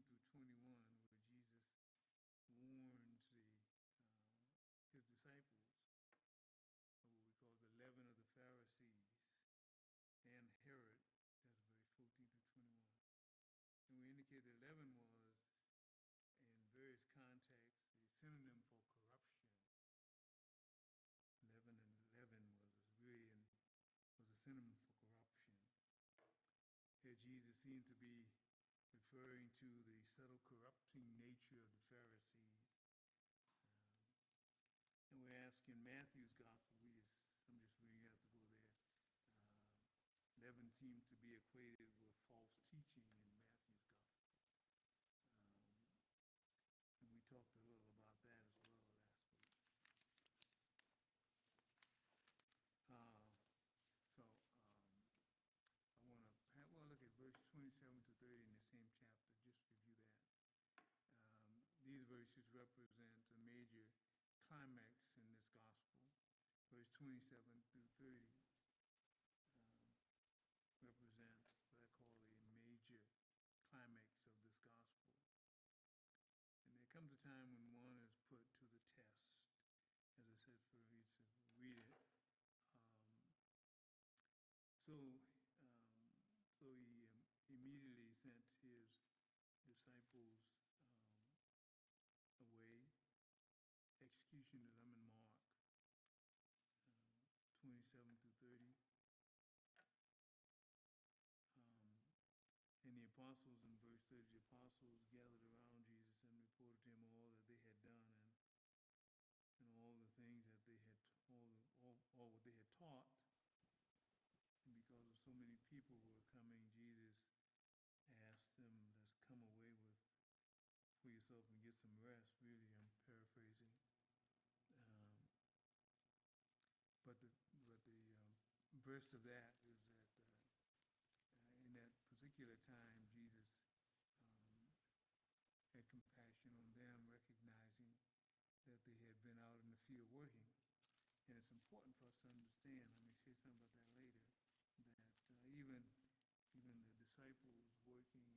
through 21, where Jesus warns his disciples of what we call the leaven of the Pharisees and Herod. That's verse 14 through 21. And we indicate that leaven was, in various contexts, a synonym for corruption. Leaven was a synonym for corruption. Here Jesus seemed to be referring to the subtle corrupting nature of the Pharisees. And we're asking Matthew's gospel, I'm just reading, you have to go there. Leaven seemed to be equated with false teaching in Matthew's gospel. And we talked a little about that as well last week. I want to look at verse 27 to 30 in the same chapter, just review that. These verses represent a major climax in this gospel. Verse 27 through 30 represents what I call a major climax of this gospel. And there comes a time when one is put to the test. As I said, for you to read it. So he immediately sent his disciples away. Execution of them in Mark 27 through 30. And the apostles, in verse 30, the apostles gathered around Jesus and reported to him all that they had done and all the things that they had, all what they had taught. And because of so many people who were coming, Jesus asked them, let's come away for yourself and get some rest. Really, I'm paraphrasing. But the verse of that is that in that particular time, Jesus had compassion on them, recognizing that they had been out in the field working. And it's important for us to understand, let me say something about that later, that even the disciples working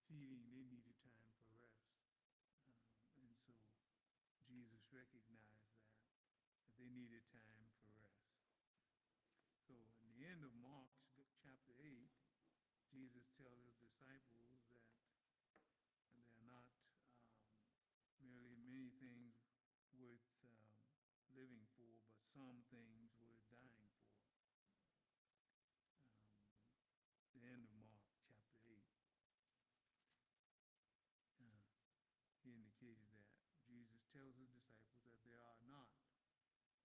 feeding, they needed time for rest. And so Jesus recognized that they needed time for rest. So in the end of Mark chapter 8, Jesus tells his disciples that they're not merely many things worth living for, but some things worth dying for. The end of Mark chapter 8. He indicated that Jesus tells his disciples that there are not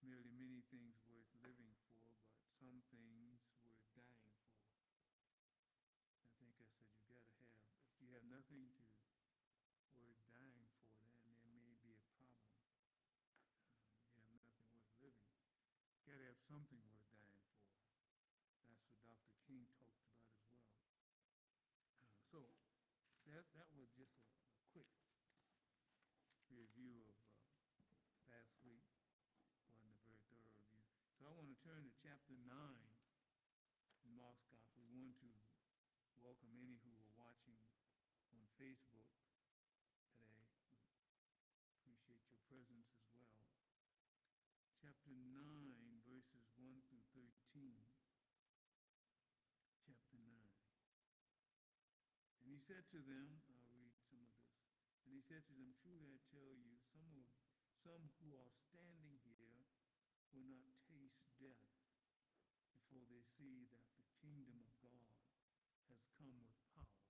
merely many things worth living for, but some things worth dying for. I think I said you got to have, if you have nothing worth dying for, then there may be a problem. You have nothing worth living. You got to have something worth dying for. That's what Dr. King talked about as well. So that was just a quick review of last week. Wasn't a very thorough review. So I want to turn to chapter 9 in Mark's Gospel. We want to welcome any who are watching on Facebook today. Appreciate your presence as well. Chapter 9, verses 1 through 13. Chapter 9. And he said to them, I'll read some of this. And he said to them, truly I tell you, some who are standing here will not taste death before they see that the kingdom of God has come with power.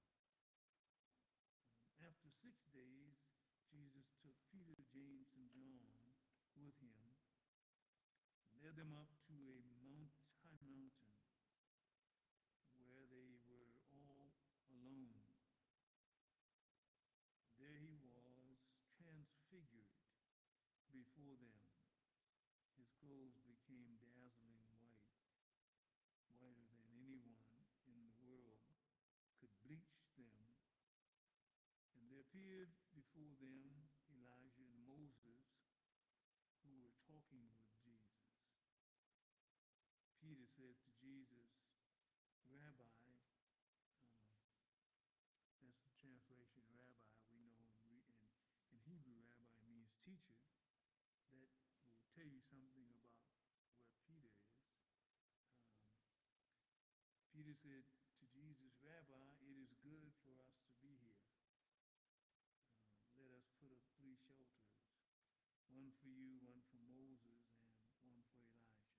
After 6 days, Jesus took Peter, James, and John with him, and led them up to a high mountain where they were all alone. There he was, transfigured before them. His clothes became dazzling white, whiter than anyone in the world could bleach them. And there appeared before them Elijah and Moses, who were talking with Jesus. Peter said to Jesus, Rabbi, that's the translation something about where Peter is. Peter said to Jesus, "Rabbi, it is good for us to be here. Let us put up 3 shelters, one for you, one for Moses, and one for Elijah."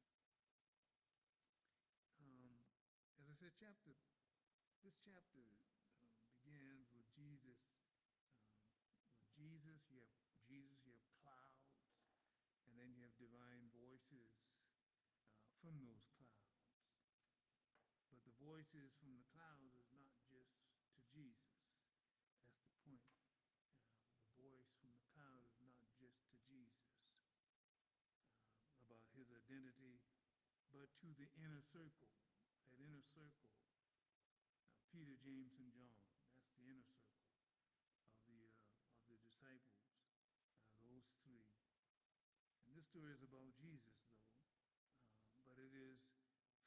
As I said, this chapter begins with Jesus. You have clouds, and then you have divine voices from those clouds. But the voices from the clouds is not just to Jesus. That's the point. The voice from the cloud is not just to Jesus about his identity, but to the inner circle. That inner circle, Peter, James, and John. That's the inner circle of the disciples. Those 3. And this story is about Jesus, though, but it is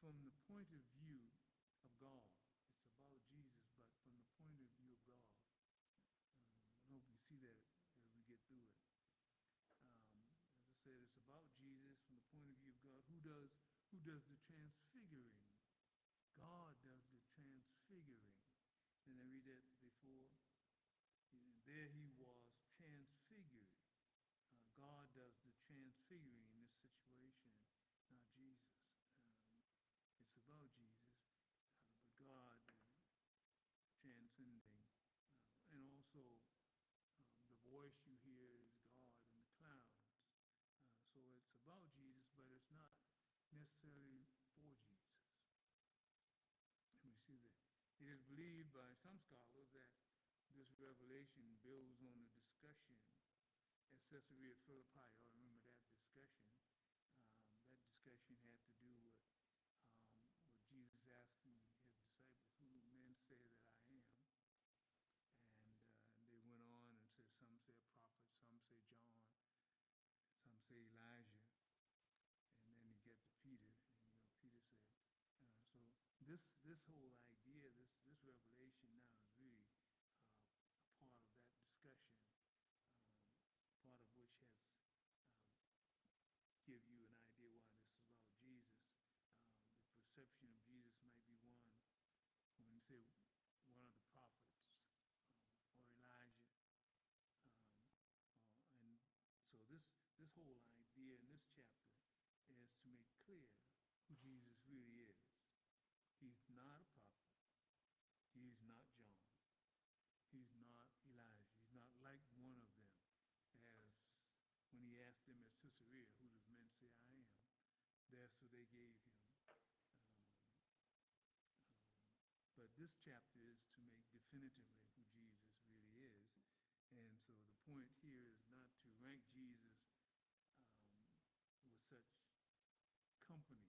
from the point of view of God. It's about Jesus, but from the point of view of God. I hope you see that as we get through it. As I said, it's about Jesus from the point of view of God. Who does the transfiguring? God does the transfiguring. Didn't I read that before? There he was transfigured. God does the transfiguring in this situation, not Jesus. It's about Jesus, but God transcending. And also, the voice you hear is God in the clouds. So it's about Jesus, but it's not necessarily for Jesus. We see that it is believed by some scholars that this revelation builds on the discussion at Caesarea Philippi. I remember that discussion. That discussion had to do with Jesus asking his disciples, "Who do men say that I am?" And they went on and said, some say a prophet, some say John, some say Elijah. And then you get to Peter, and Peter said, so this whole idea, this revelation now is really a part of that discussion, part of which has give you an idea why this is about Jesus. The perception of Jesus might be one, when you say one of the prophets, or Elijah. And so this whole idea in this chapter is to make clear who Jesus really is. He's not a prophet. He's not John. He's not Elijah. He's not like one of them. As when he asked them at Caesarea, "Who does men say I am?" That's what they gave him. But this chapter is to make definitively who Jesus really is. And so the point here is not to rank Jesus with such company